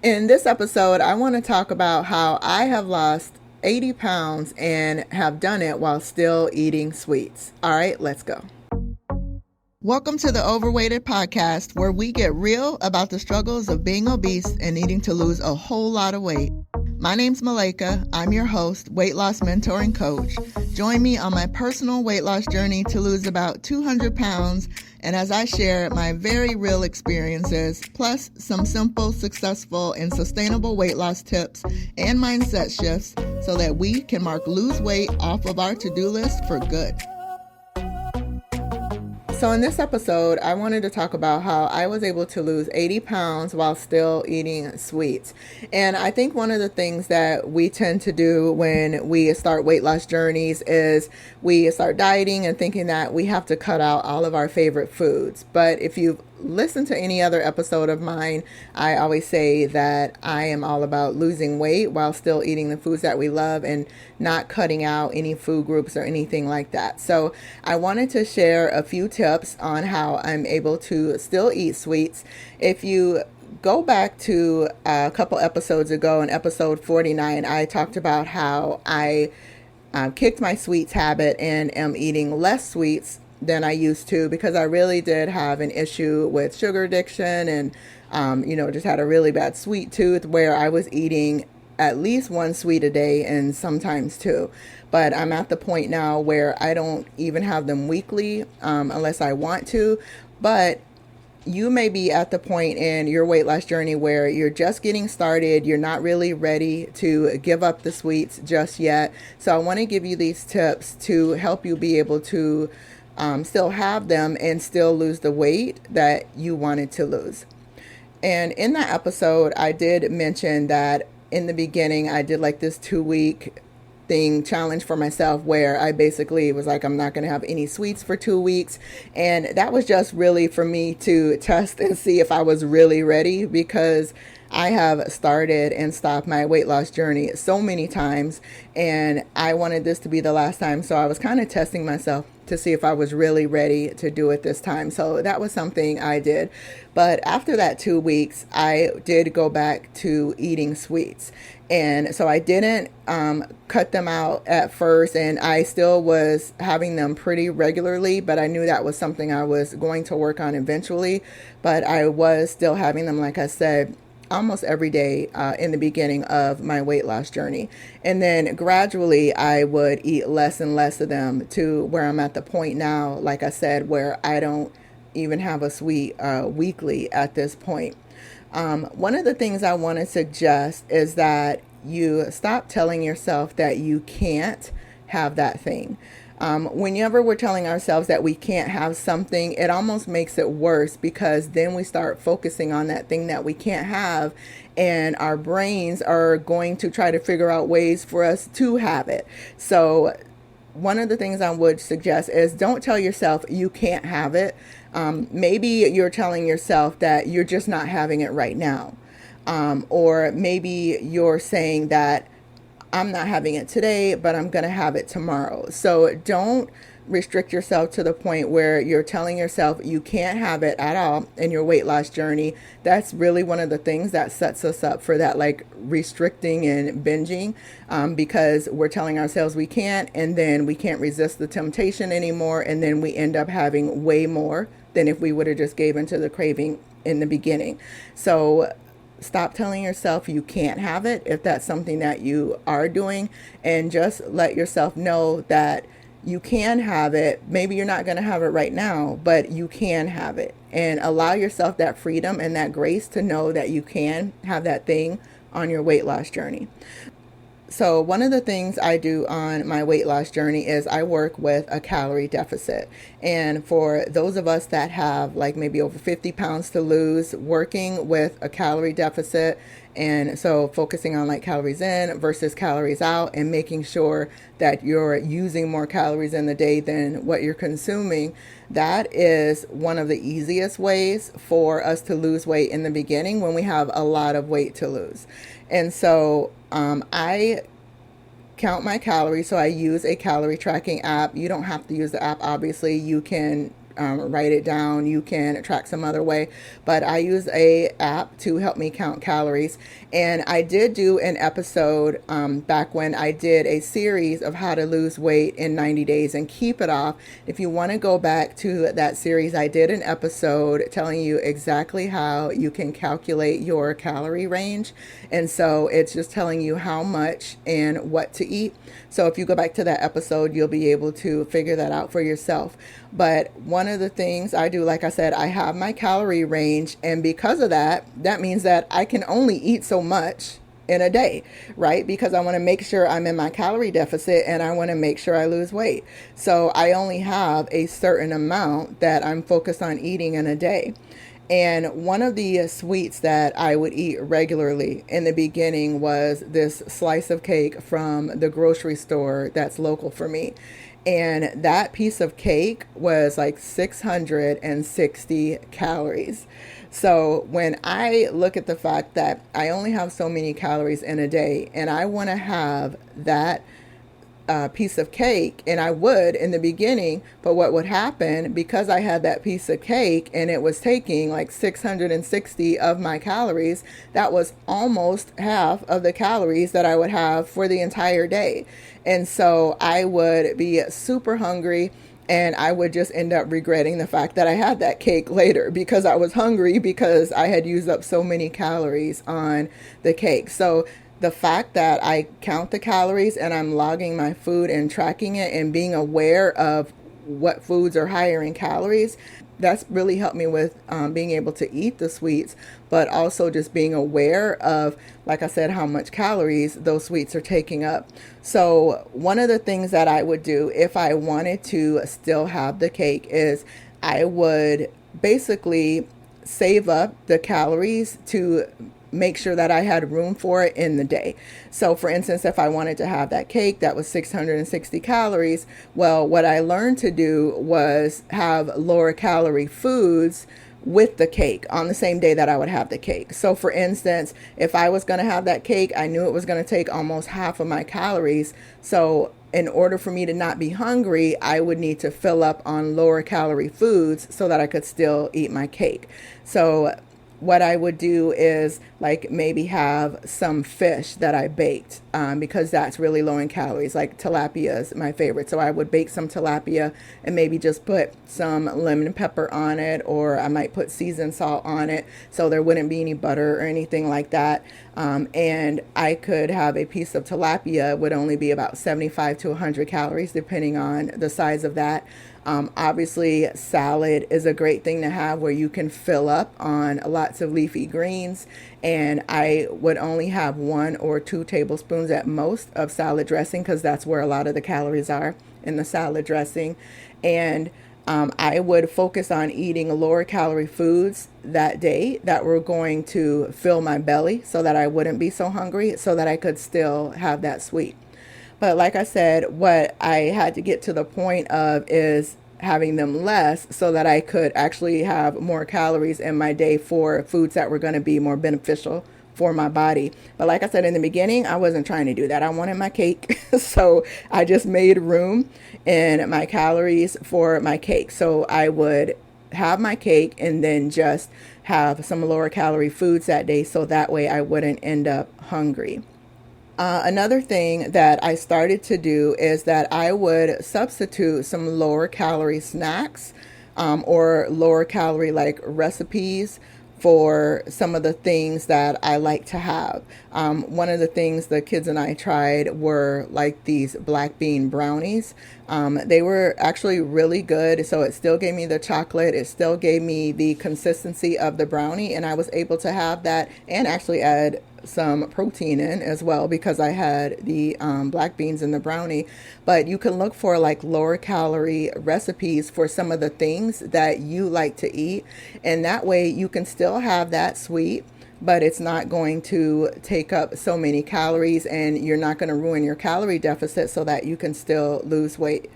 In this episode, I want to talk about how I have lost 80 pounds and have done it while still eating sweets. All right, let's go. Welcome to the Overweighted Podcast, where we get real about the struggles of being obese and needing to lose a whole lot of weight. My name's Malaika. I'm your host, weight loss mentor and coach. Join me on my personal weight loss journey to lose about 200 pounds, and as I share my very real experiences, plus some simple, successful, and sustainable weight loss tips and mindset shifts so that we can mark lose weight off of our to-do list for good. So in this episode, I wanted to talk about how I was able to lose 80 pounds while still eating sweets. And I think one of the things that we tend to do when we start weight loss journeys is we start dieting and thinking that we have to cut out all of our favorite foods. But if you've listened to any other episode of mine, I always say that I am all about losing weight while still eating the foods that we love and not cutting out any food groups or anything like that. So I wanted to share a few tips on how I'm able to still eat sweets. If you go back to a couple episodes ago, in episode 49, I talked about how I kicked my sweets habit and am eating less sweets than I used to, because I really did have an issue with sugar addiction and, just had a really bad sweet tooth where I was eating at least one sweet a day and sometimes two. But I'm at the point now where I don't even have them weekly unless I want to. But you may be at the point in your weight loss journey where you're just getting started. You're not really ready to give up the sweets just yet. So I want to give you these tips to help you be able to still have them and still lose the weight that you wanted to lose. And in that episode, I did mention that in the beginning, I did like this 2-week challenge for myself where I basically was like, I'm not going to have any sweets for 2 weeks. And that was just really for me to test and see if I was really ready, because I have started and stopped my weight loss journey so many times, and I wanted this to be the last time. So I was kind of testing myself to see if I was really ready to do it this time. So that was something I did. But after that 2 weeks, I did go back to eating sweets. And so I didn't cut them out at first, and I still was having them pretty regularly, but I knew that was something I was going to work on eventually. But I was still having them, like I said, almost every day in the beginning of my weight loss journey. And then gradually I would eat less and less of them to where I'm at the point now, like I said, where I don't even have a sweet weekly at this point. One of the things I want to suggest is that you stop telling yourself that you can't have that thing. Whenever we're telling ourselves that we can't have something, it almost makes it worse, because then we start focusing on that thing that we can't have, and our brains are going to try to figure out ways for us to have it. So one of the things I would suggest is don't tell yourself you can't have it. Maybe you're telling yourself that you're just not having it right now. Or maybe you're saying that I'm not having it today, but I'm going to have it tomorrow. So don't restrict yourself to the point where you're telling yourself you can't have it at all in your weight loss journey. That's really one of the things that sets us up for that, like restricting and binging, because we're telling ourselves we can't, and then we can't resist the temptation anymore. And then we end up having way more than if we would have just gave into the craving in the beginning. So stop telling yourself you can't have it if that's something that you are doing, and just let yourself know that you can have it. Maybe you're not going to have it right now, but you can have it, and allow yourself that freedom and that grace to know that you can have that thing on your weight loss journey. So one of the things I do on my weight loss journey is I work with a calorie deficit. And for those of us that have like maybe over 50 pounds to lose, working with a calorie deficit, and so focusing on like calories in versus calories out, and making sure that you're using more calories in the day than what you're consuming, that is one of the easiest ways for us to lose weight in the beginning when we have a lot of weight to lose. And so I count my calories. So I use a calorie tracking app. You don't have to use the app. Obviously, you can write it down. You can track some other way, but I use a app to help me count calories. And I did do an episode back when I did a series of how to lose weight in 90 days and keep it off. If you want to go back to that series, I did an episode telling you exactly how you can calculate your calorie range. And so it's just telling you how much and what to eat. So if you go back to that episode, you'll be able to figure that out for yourself. But one of the things I do, like I said, I have my calorie range. And because of that, that means that I can only eat so much in a day, right? Because I want to make sure I'm in my calorie deficit and I want to make sure I lose weight. So I only have a certain amount that I'm focused on eating in a day. And one of the sweets that I would eat regularly in the beginning was this slice of cake from the grocery store that's local for me. And that piece of cake was like 660 calories. So when I look at the fact that I only have so many calories in a day and I want to have that piece of cake, and I would in the beginning, but what would happen, because I had that piece of cake and it was taking like 660 of my calories, that was almost half of the calories that I would have for the entire day. And so I would be super hungry, and I would just end up regretting the fact that I had that cake later because I was hungry because I had used up so many calories on the cake. So the fact that I count the calories and I'm logging my food and tracking it and being aware of what foods are higher in calories, that's really helped me with being able to eat the sweets, but also just being aware of, like I said, how much calories those sweets are taking up. So one of the things that I would do if I wanted to still have the cake is I would basically save up the calories to make sure that I had room for it in the day. So for instance, if I wanted to have that cake that was 660 calories, well, what I learned to do was have lower calorie foods with the cake on the same day that I would have the cake. So for instance, if I was going to have that cake, I knew it was going to take almost half of my calories. So in order for me to not be hungry, I would need to fill up on lower calorie foods so that I could still eat my cake. So what I would do is like maybe have some fish that I baked because that's really low in calories. Like tilapia is my favorite. So I would bake some tilapia and maybe just put some lemon pepper on it, or I might put seasoned salt on it so there wouldn't be any butter or anything like that. And I could have a piece of tilapia. It would only be about 75 to 100 calories depending on the size of that. Obviously, salad is a great thing to have where you can fill up on lots of leafy greens. And I would only have 1 or 2 tablespoons at most of salad dressing because that's where a lot of the calories are in the salad dressing. And I would focus on eating lower calorie foods that day that were going to fill my belly so that I wouldn't be so hungry, so that I could still have that sweet. But like I said, what I had to get to the point of is having them less so that I could actually have more calories in my day for foods that were going to be more beneficial for my body. But like I said in the beginning, I wasn't trying to do that. I wanted my cake. So I just made room in my calories for my cake. So I would have my cake and then just have some lower calorie foods that day so that way I wouldn't end up hungry. Another thing that I started to do is that I would substitute some lower calorie snacks or lower calorie like recipes for some of the things that I like to have. One of the things the kids and I tried were like these black bean brownies. They were actually really good. So it still gave me the chocolate. It still gave me the consistency of the brownie. And I was able to have that and actually add some protein in as well because I had the black beans in the brownie. But you can look for like lower calorie recipes for some of the things that you like to eat. And that way you can still have that sweet, but it's not going to take up so many calories and you're not going to ruin your calorie deficit so that you can still lose weight.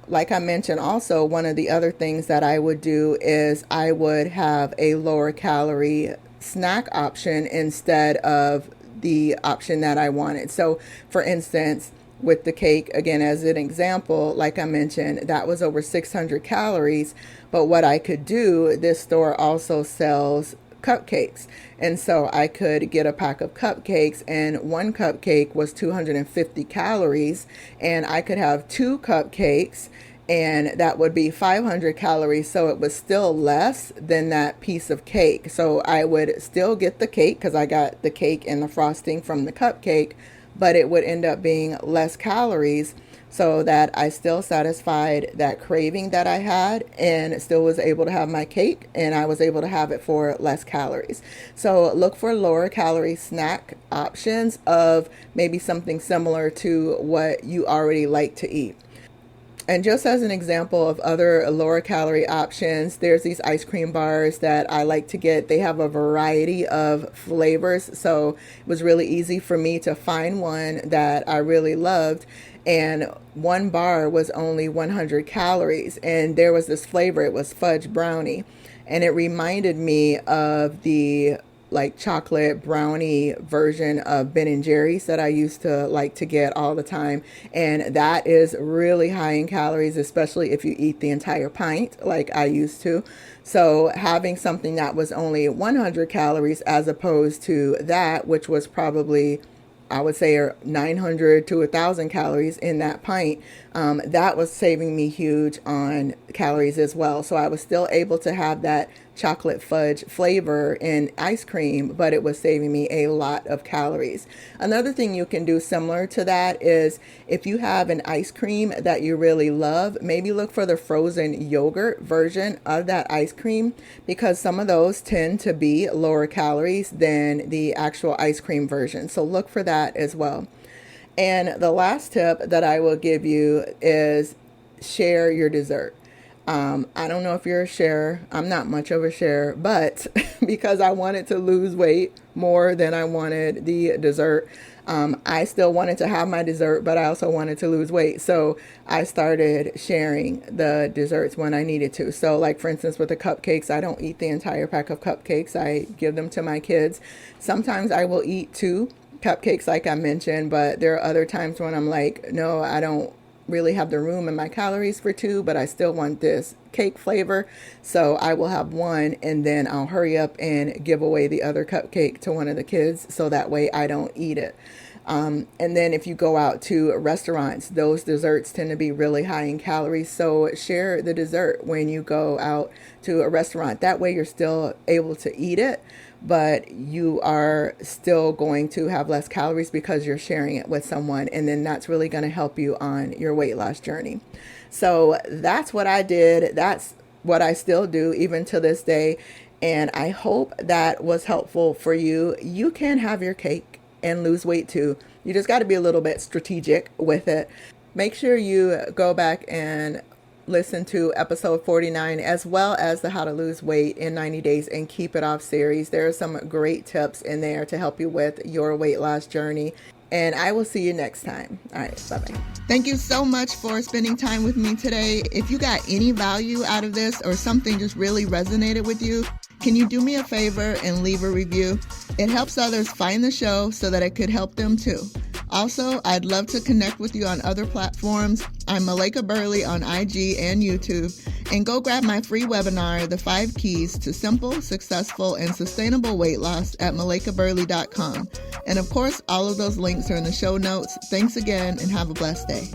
Like I mentioned also, one of the other things that I would do is I would have a lower calorie snack option instead of the option that I wanted. So for instance, with the cake. Again, as an example, like I mentioned, that was over 600 calories. But what I could do, this store also sells cupcakes. And so I could get a pack of cupcakes, and one cupcake was 250 calories, and I could have two cupcakes and that would be 500 calories. So it was still less than that piece of cake. So I would still get the cake because I got the cake and the frosting from the cupcake, but it would end up being less calories, so that I still satisfied that craving that I had and still was able to have my cake, and I was able to have it for less calories. So look for lower calorie snack options of maybe something similar to what you already like to eat. And just as an example of other lower calorie options, there's these ice cream bars that I like to get. They have a variety of flavors, so it was really easy for me to find one that I really loved. And one bar was only 100 calories, and there was this flavor. It was fudge brownie, and it reminded me of the like chocolate brownie version of Ben and Jerry's that I used to like to get all the time. And that is really high in calories, especially if you eat the entire pint like I used to. So having something that was only 100 calories as opposed to that, which was probably, I would say, 900 to 1,000 calories in that pint, that was saving me huge on calories as well. So I was still able to have that chocolate fudge flavor in ice cream, but it was saving me a lot of calories. Another thing you can do similar to that is if you have an ice cream that you really love, maybe look for the frozen yogurt version of that ice cream, because some of those tend to be lower calories than the actual ice cream version. So look for that as well. And the last tip that I will give you is share your dessert. I don't know if you're a sharer. I'm not much of a sharer, but because I wanted to lose weight more than I wanted the dessert, I still wanted to have my dessert, but I also wanted to lose weight. So I started sharing the desserts when I needed to. So like, for instance, with the cupcakes, I don't eat the entire pack of cupcakes. I give them to my kids. Sometimes I will eat 2 cupcakes, like I mentioned, but there are other times when I'm like, no, I don't really have the room in my calories for 2, but I still want this cake flavor. So I will have 1, and then I'll hurry up and give away the other cupcake to one of the kids, so that way I don't eat it. And then if you go out to restaurants, those desserts tend to be really high in calories. So share the dessert when you go out to a restaurant. That way you're still able to eat it, but you are still going to have less calories because you're sharing it with someone. And then that's really going to help you on your weight loss journey. So that's what I did. That's what I still do even to this day. And I hope that was helpful for you. You can have your cake and lose weight too. You just got to be a little bit strategic with it. Make sure you go back and listen to episode 49, as well as the How to Lose Weight in 90 Days and Keep It Off series. There are some great tips in there to help you with your weight loss journey. And I will see you next time. All right, bye-bye. Thank you so much for spending time with me today. If you got any value out of this or something just really resonated with you, can you do me a favor and leave a review? It helps others find the show so that it could help them too. Also, I'd love to connect with you on other platforms. I'm Malaika Burley on IG and YouTube. And go grab my free webinar, The 5 Keys to Simple, Successful, and Sustainable Weight Loss at malaikaburley.com. And of course, all of those links are in the show notes. Thanks again and have a blessed day.